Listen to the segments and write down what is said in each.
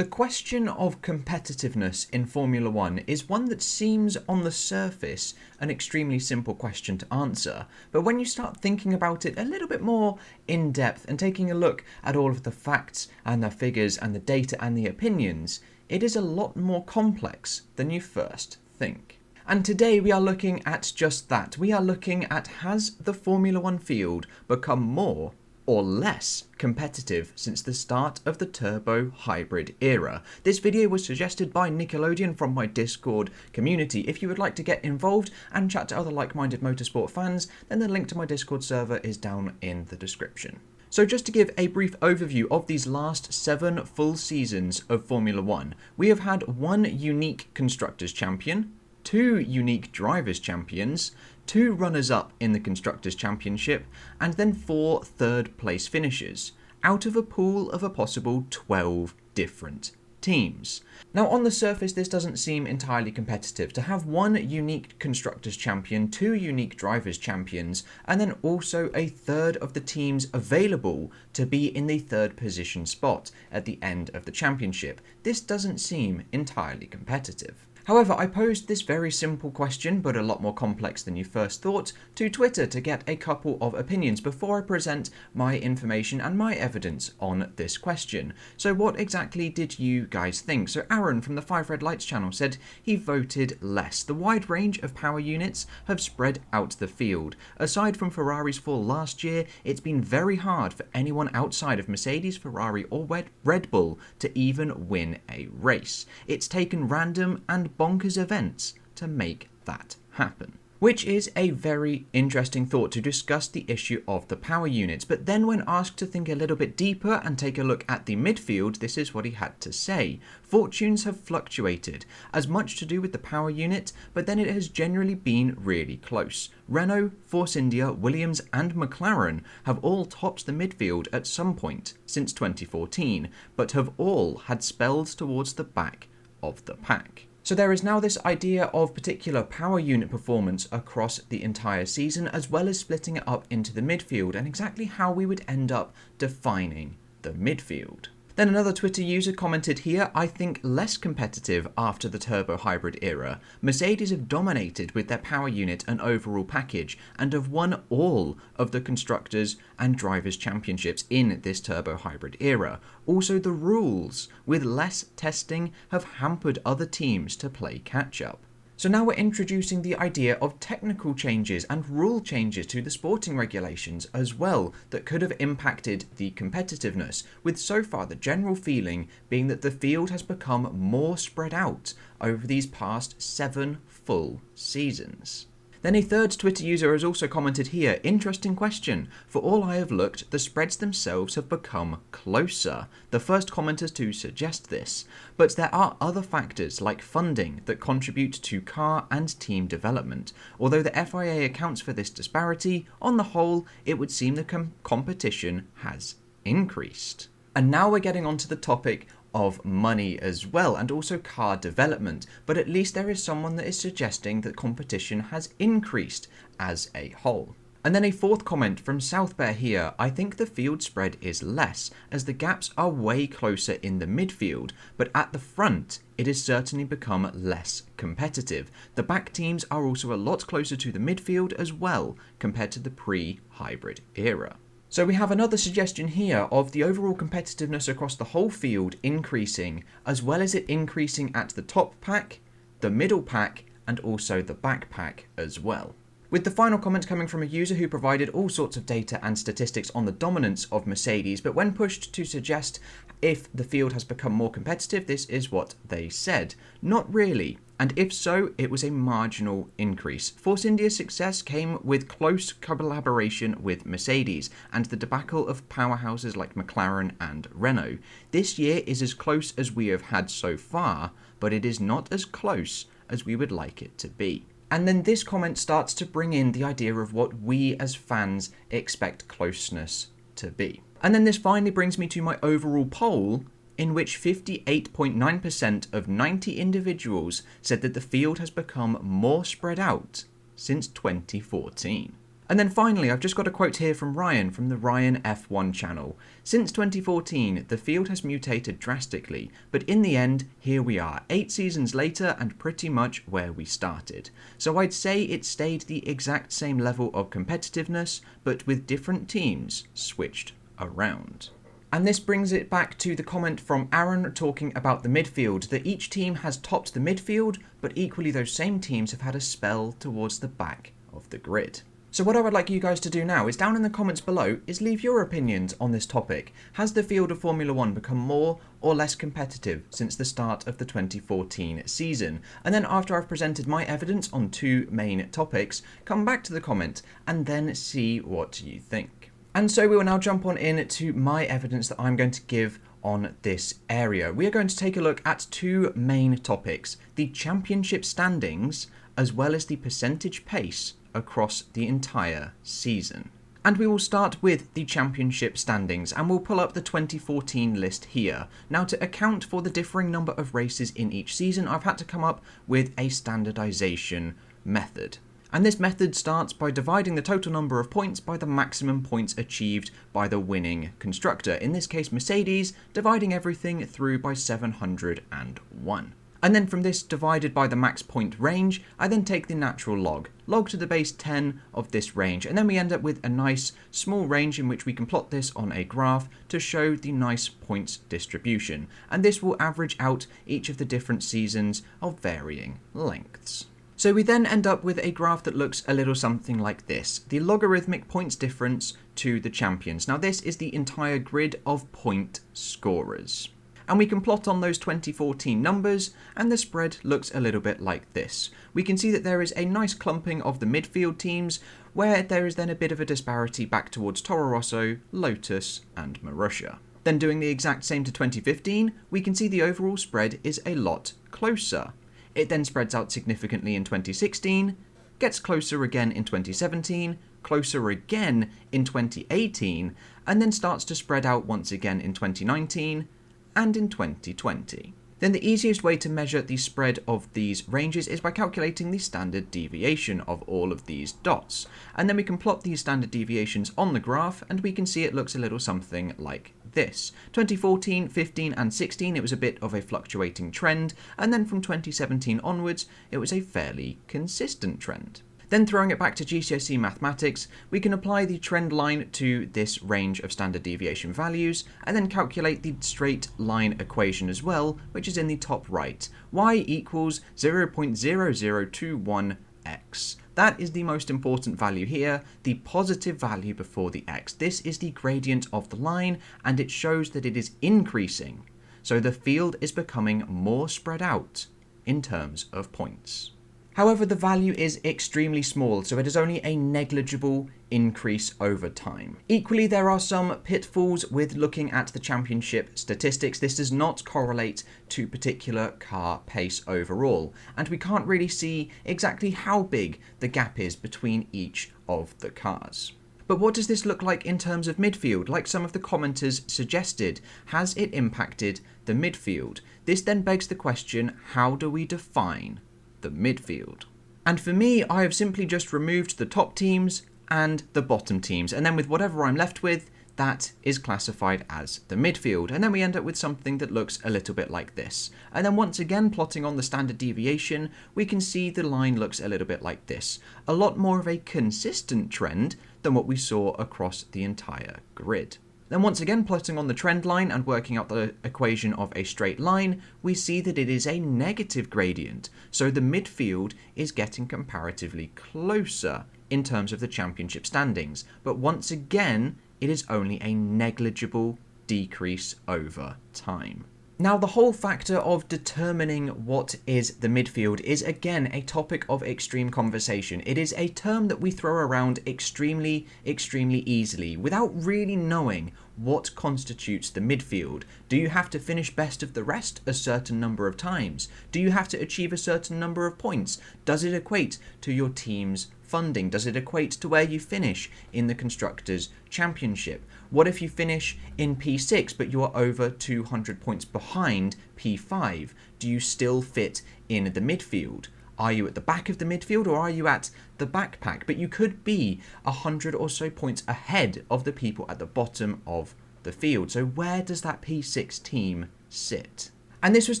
The question of competitiveness in Formula One is one that seems on the surface an extremely simple question to answer, but when you start thinking about it a little bit more in depth and taking a look at all of the facts and the figures and the data and the opinions, it is a lot more complex than you first think. And today we are looking at just that. We are looking at, has the Formula One field become more or less competitive since the start of the turbo hybrid era? This video was suggested by Nickelodeon from my Discord community. If you would like to get involved and chat to other like-minded motorsport fans, then the link to my Discord server is down in the description. So just to give a brief overview of these last 7 full seasons of Formula One, we have had one unique Constructors' Champion, 2 unique Drivers' Champions, 2 runners-up in the Constructors' Championship, and then 4 third-place finishers, out of a pool of a possible 12 different teams. Now, on the surface, this doesn't seem entirely competitive to have one unique Constructors' Champion, 2 unique Drivers' Champions, and then also a third of the teams available to be in the 3rd position spot at the end of the championship. This doesn't seem entirely competitive. However, I posed this very simple question, but a lot more complex than you first thought, to Twitter to get a couple of opinions before I present my information and my evidence on this question. So what exactly did you guys think? So Aaron from the 5 Red Lights channel said he voted less. The wide range of power units have spread out the field. Aside from Ferrari's fall last year, it's been very hard for anyone outside of Mercedes, Ferrari or Red Bull to even win a race. It's taken random and bonkers events to make that happen. Which is a very interesting thought to discuss the issue of the power units, but then when asked to think a little bit deeper and take a look at the midfield, this is what he had to say. Fortunes have fluctuated, as much to do with the power unit, but then it has generally been really close. Renault, Force India, Williams and McLaren have all topped the midfield at some point since 2014, but have all had spells towards the back of the pack. So there is now this idea of particular power unit performance across the entire season, as well as splitting it up into the midfield and exactly how we would end up defining the midfield. Then another Twitter user commented here, I think less competitive after the turbo hybrid era. Mercedes have dominated with their power unit and overall package and have won all of the Constructors and Drivers' Championships in this turbo hybrid era. Also, the rules with less testing have hampered other teams to play catch up. So now we're introducing the idea of technical changes and rule changes to the sporting regulations as well that could have impacted the competitiveness, with so far the general feeling being that the field has become more spread out over these past 7 full seasons. Then a third Twitter user has also commented here, interesting question. For all I have looked, the spreads themselves have become closer. The first commenters to suggest this. But there are other factors like funding that contribute to car and team development. Although the FIA accounts for this disparity, on the whole, it would seem the competition has increased. And now we're getting onto the topic of money as well, and also car development, but at least there is someone that is suggesting that competition has increased as a whole. And then a fourth comment from South Bear here, I think the field spread is less, as the gaps are way closer in the midfield, but at the front it has certainly become less competitive. The back teams are also a lot closer to the midfield as well, compared to the pre-hybrid era. So we have another suggestion here of the overall competitiveness across the whole field increasing, as well as it increasing at the top pack, the middle pack, and also the back pack as well. With the final comment coming from a user who provided all sorts of data and statistics on the dominance of Mercedes, but when pushed to suggest if the field has become more competitive, this is what they said. Not really. And if so, it was a marginal increase. Force India's success came with close collaboration with Mercedes and the debacle of powerhouses like McLaren and Renault. This year is as close as we have had so far, but it is not as close as we would like it to be. And then this comment starts to bring in the idea of what we as fans expect closeness to be. And then this finally brings me to my overall poll, in which 58.9% of 90 individuals said that the field has become more spread out since 2014. And then finally, I've just got a quote here from Ryan from the Ryan F1 channel. Since 2014, the field has mutated drastically, but in the end, here we are, 8 seasons later and pretty much where we started. So I'd say it stayed the exact same level of competitiveness, but with different teams switched around. And this brings it back to the comment from Aaron talking about the midfield, that each team has topped the midfield, but equally those same teams have had a spell towards the back of the grid. So what I would like you guys to do now is down in the comments below is leave your opinions on this topic. Has the field of Formula 1 become more or less competitive since the start of the 2014 season? And then after I've presented my evidence on 2 main topics, come back to the comment and then see what you think. And so we will now jump on in to my evidence that I'm going to give on this area. We are going to take a look at 2 main topics, the championship standings as well as the percentage pace across the entire season. And we will start with the championship standings, and we'll pull up the 2014 list here. Now, to account for the differing number of races in each season, I've had to come up with a standardization method. And this method starts by dividing the total number of points by the maximum points achieved by the winning constructor, in this case Mercedes, dividing everything through by 701. And then from this divided by the max point range, I then take the natural log to the base 10 of this range, and then we end up with a nice small range in which we can plot this on a graph to show the nice points distribution. And this will average out each of the different seasons of varying lengths. So we then end up with a graph that looks a little something like this, the logarithmic points difference to the champions. Now this is the entire grid of point scorers. And we can plot on those 2014 numbers, and the spread looks a little bit like this. We can see that there is a nice clumping of the midfield teams, where there is then a bit of a disparity back towards Toro Rosso, Lotus, and Marussia. Then doing the exact same to 2015, we can see the overall spread is a lot closer. It then spreads out significantly in 2016, gets closer again in 2017, closer again in 2018, and then starts to spread out once again in 2019, and in 2020. Then the easiest way to measure the spread of these ranges is by calculating the standard deviation of all of these dots. And then we can plot these standard deviations on the graph, and we can see it looks a little something like this. 2014, 15 and 16 it was a bit of a fluctuating trend, and then from 2017 onwards it was a fairly consistent trend. Then throwing it back to GCSE mathematics, we can apply the trend line to this range of standard deviation values, and then calculate the straight line equation as well, which is in the top right. Y equals 0.0021x. That is the most important value here, the positive value before the x. This is the gradient of the line, and it shows that it is increasing. So the field is becoming more spread out in terms of points. However, the value is extremely small, so it is only a negligible increase over time. Equally, there are some pitfalls with looking at the championship statistics. This does not correlate to particular car pace overall, and we can't really see exactly how big the gap is between each of the cars. But what does this look like in terms of midfield? Like some of the commenters suggested, has it impacted the midfield? This then begs the question, how do we define the midfield? And for me, I have simply just removed the top teams and the bottom teams, and then with whatever I'm left with, that is classified as the midfield, and then we end up with something that looks a little bit like this. And then once again, plotting on the standard deviation, we can see the line looks a little bit like this. A lot more of a consistent trend than what we saw across the entire grid. Then once again, plotting on the trend line and working out the equation of a straight line, we see that it is a negative gradient. So the midfield is getting comparatively closer in terms of the championship standings. But once again, it is only a negligible decrease over time. Now, the whole factor of determining what is the midfield is again a topic of extreme conversation. It is a term that we throw around extremely easily without really knowing what constitutes the midfield. Do you have to finish best of the rest a certain number of times? Do you have to achieve a certain number of points? Does it equate to your team's funding? Does it equate to where you finish in the Constructors' Championship? What if you finish in P6 but you are over 200 points behind P5? Do you still fit in the midfield? Are you at the back of the midfield or are you at the backpack? But you could be 100 or so points ahead of the people at the bottom of the field. So where does that P6 team sit? And this was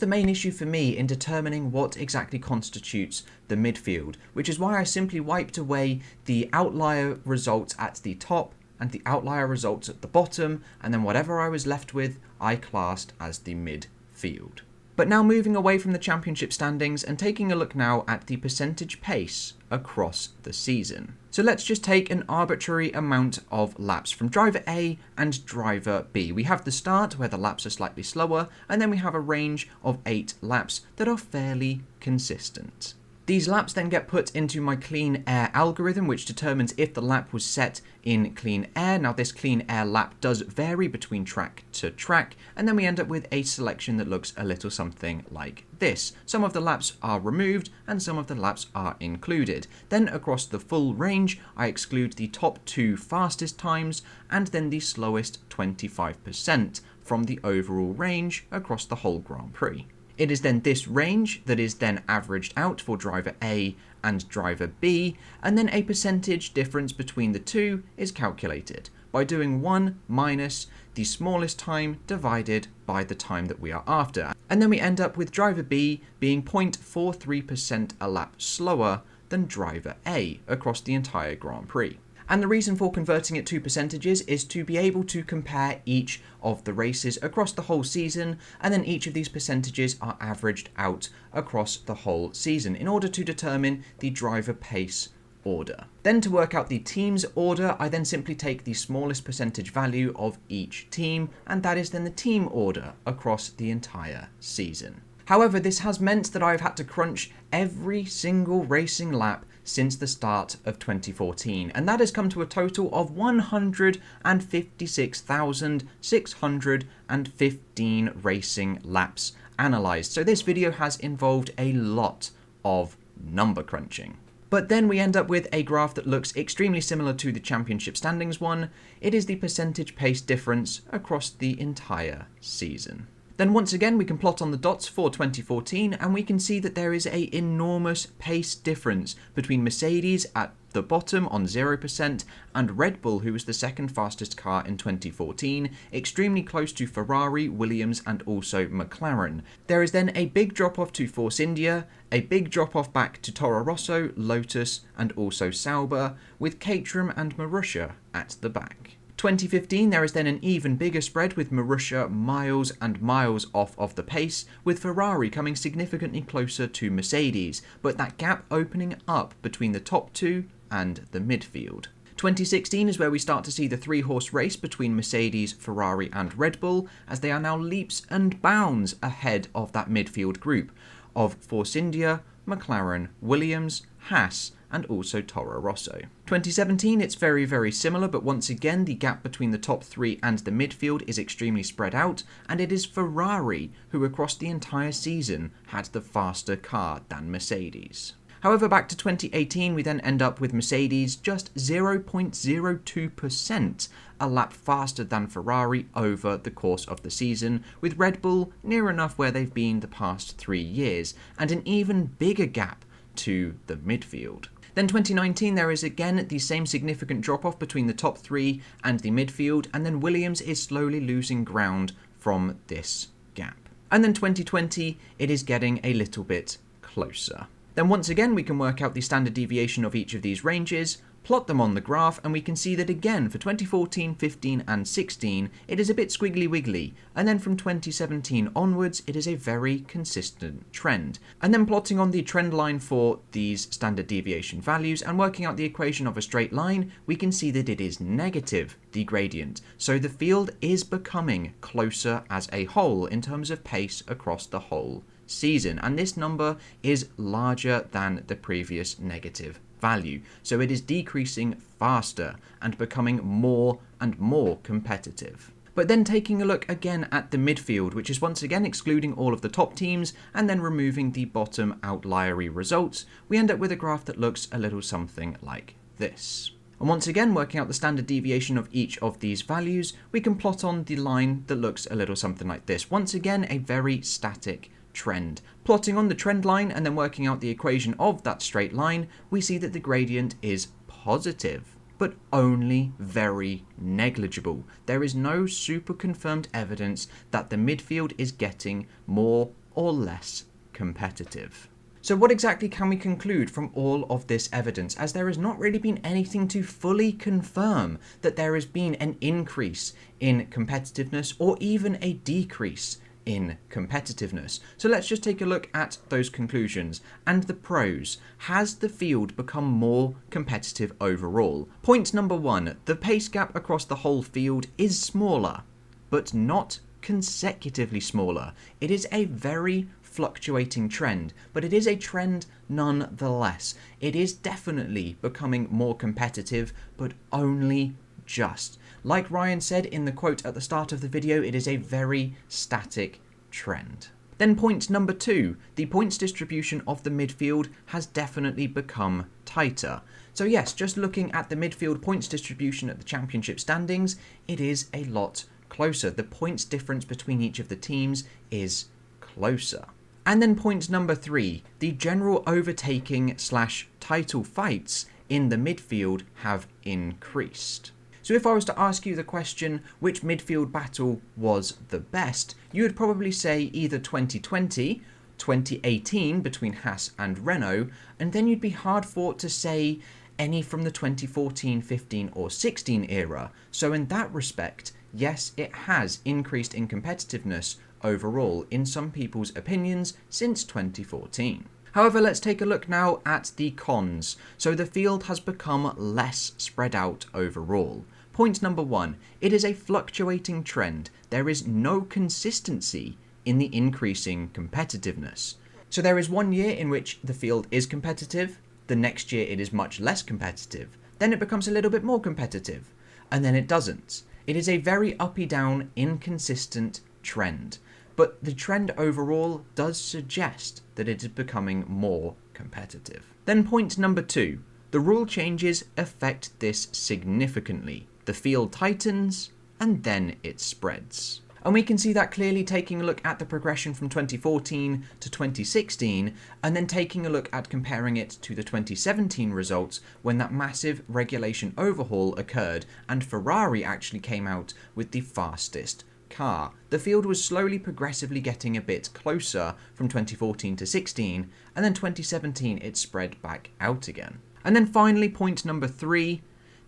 the main issue for me in determining what exactly constitutes the midfield, which is why I simply wiped away the outlier results at the top and the outlier results at the bottom, and then whatever I was left with, I classed as the midfield. But now moving away from the championship standings and taking a look now at the percentage pace across the season. So let's just take an arbitrary amount of laps from driver A and driver B. We have the start where the laps are slightly slower, and then we have a range of 8 laps that are fairly consistent. These laps then get put into my clean air algorithm, which determines if the lap was set in clean air. Now this clean air lap does vary between track to track, and then we end up with a selection that looks a little something like this. Some of the laps are removed and some of the laps are included. Then across the full range, I exclude the top 2 fastest times and then the slowest 25% from the overall range across the whole Grand Prix. It is then this range that is then averaged out for driver A and driver B, and then a percentage difference between the two is calculated by doing 1 minus the smallest time divided by the time that we are after. And then we end up with driver B being 0.43% a lap slower than driver A across the entire Grand Prix. And the reason for converting it to percentages is to be able to compare each of the races across the whole season, and then each of these percentages are averaged out across the whole season in order to determine the driver pace order. Then to work out the team's order, I then simply take the smallest percentage value of each team, and that is then the team order across the entire season. However, this has meant that I've had to crunch every single racing lap since the start of 2014, and that has come to a total of 156,615 racing laps analysed. So this video has involved a lot of number crunching. But then we end up with a graph that looks extremely similar to the championship standings one. It is the percentage pace difference across the entire season. Then once again we can plot on the dots for 2014, and we can see that there is an enormous pace difference between Mercedes at the bottom on 0% and Red Bull, who was the second fastest car in 2014, extremely close to Ferrari, Williams and also McLaren. There is then a big drop off to Force India, a big drop off back to Toro Rosso, Lotus and also Sauber, with Caterham and Marussia at the back. 2015, there is then an even bigger spread with Marussia miles and miles off of the pace, with Ferrari coming significantly closer to Mercedes, but that gap opening up between the top 2 and the midfield. 2016 is where we start to see the 3-horse race between Mercedes, Ferrari and Red Bull, as they are now leaps and bounds ahead of that midfield group of Force India, McLaren, Williams, Haas and also Toro Rosso. 2017, it's very, very similar, but once again, the gap between the top 3 and the midfield is extremely spread out, and it is Ferrari who across the entire season had the faster car than Mercedes. However, back to 2018, we then end up with Mercedes just 0.02% a lap faster than Ferrari over the course of the season, with Red Bull near enough where they've been the past 3 years, and an even bigger gap to the midfield. Then 2019, there is again the same significant drop-off between the top 3 and the midfield, and then Williams is slowly losing ground from this gap. And then 2020, it is getting a little bit closer. Then once again, we can work out the standard deviation of each of these ranges, plot them on the graph, and we can see that again for 2014, 15 and 16, it is a bit squiggly wiggly, and then from 2017 onwards, it is a very consistent trend. And then plotting on the trend line for these standard deviation values and working out the equation of a straight line, we can see that it is negative, the gradient. So the field is becoming closer as a whole in terms of pace across the whole season, and this number is larger than the previous negative value, so it is decreasing faster and becoming more and more competitive. But then taking a look again at the midfield, which is once again excluding all of the top teams and then removing the bottom outliery results, we end up with a graph that looks a little something like this. And once again, working out the standard deviation of each of these values, we can plot on the line that looks a little something like this. Once again, a very static trend. Plotting on the trend line and then working out the equation of that straight line, we see that the gradient is positive, but only very negligible. There is no super confirmed evidence that the midfield is getting more or less competitive. So what exactly can we conclude from all of this evidence, as there has not really been anything to fully confirm that there has been an increase in competitiveness or even a decrease in competitiveness? So let's just take a look at those conclusions and the pros. Has the field become more competitive overall? Point number 1, the pace gap across the whole field is smaller, but not consecutively smaller. It is a very fluctuating trend, but it is a trend nonetheless. It is definitely becoming more competitive, but only just. Like Ryan said in the quote at the start of the video, it is a very static trend. Then point number 2, the points distribution of the midfield has definitely become tighter. So yes, just looking at the midfield points distribution at the championship standings, it is a lot closer. The points difference between each of the teams is closer. And then point number 3, the general overtaking / title fights in the midfield have increased. So if I was to ask you the question, which midfield battle was the best, you would probably say either 2020, 2018 between Haas and Renault, and then you'd be hard fought to say any from the 2014, 15 or 16 era. So in that respect, yes, it has increased in competitiveness overall in some people's opinions since 2014. However, let's take a look now at the cons. So the field has become less spread out overall. Point number 1, it is a fluctuating trend. There is no consistency in the increasing competitiveness. So there is one year in which the field is competitive, the next year it is much less competitive, then it becomes a little bit more competitive, and then it doesn't. It is a very uppy down, inconsistent trend. But the trend overall does suggest that it is becoming more competitive. Then point number 2, the rule changes affect this significantly. The field tightens and then it spreads. And we can see that clearly taking a look at the progression from 2014 to 2016 and then taking a look at comparing it to the 2017 results when that massive regulation overhaul occurred and Ferrari actually came out with the fastest car. The field was slowly progressively getting a bit closer from 2014 to 16, and then 2017 it spread back out again. And then finally, point number 3,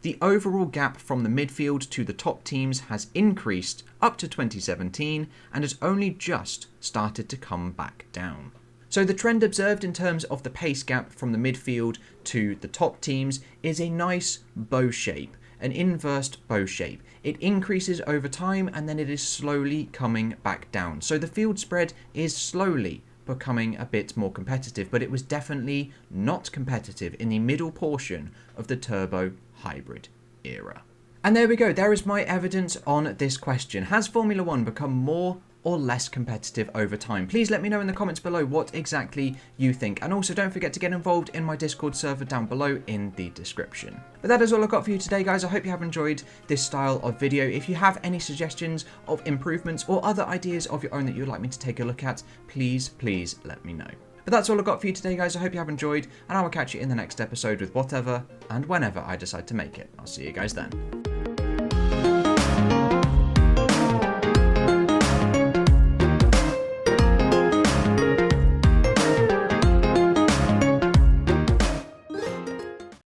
the overall gap from the midfield to the top teams has increased up to 2017 and has only just started to come back down. So the trend observed in terms of the pace gap from the midfield to the top teams is a nice bow shape, an inversed bow shape. It increases over time and then it is slowly coming back down. So the field spread is slowly becoming a bit more competitive, but it was definitely not competitive in the middle portion of the turbo hybrid era. And there we go, there is my evidence on this question. Has Formula 1 become more or less competitive over time? Please let me know in the comments below what exactly you think, and also don't forget to get involved in my Discord server down below in the description. But that is all I've got for you today, guys. I hope you have enjoyed this style of video. If you have any suggestions of improvements or other ideas of your own that you'd like me to take a look at, please let me know. But that's all I've got for you today, guys. I hope you have enjoyed, and I will catch you in the next episode with whatever and whenever I decide to make it. I'll see you guys then.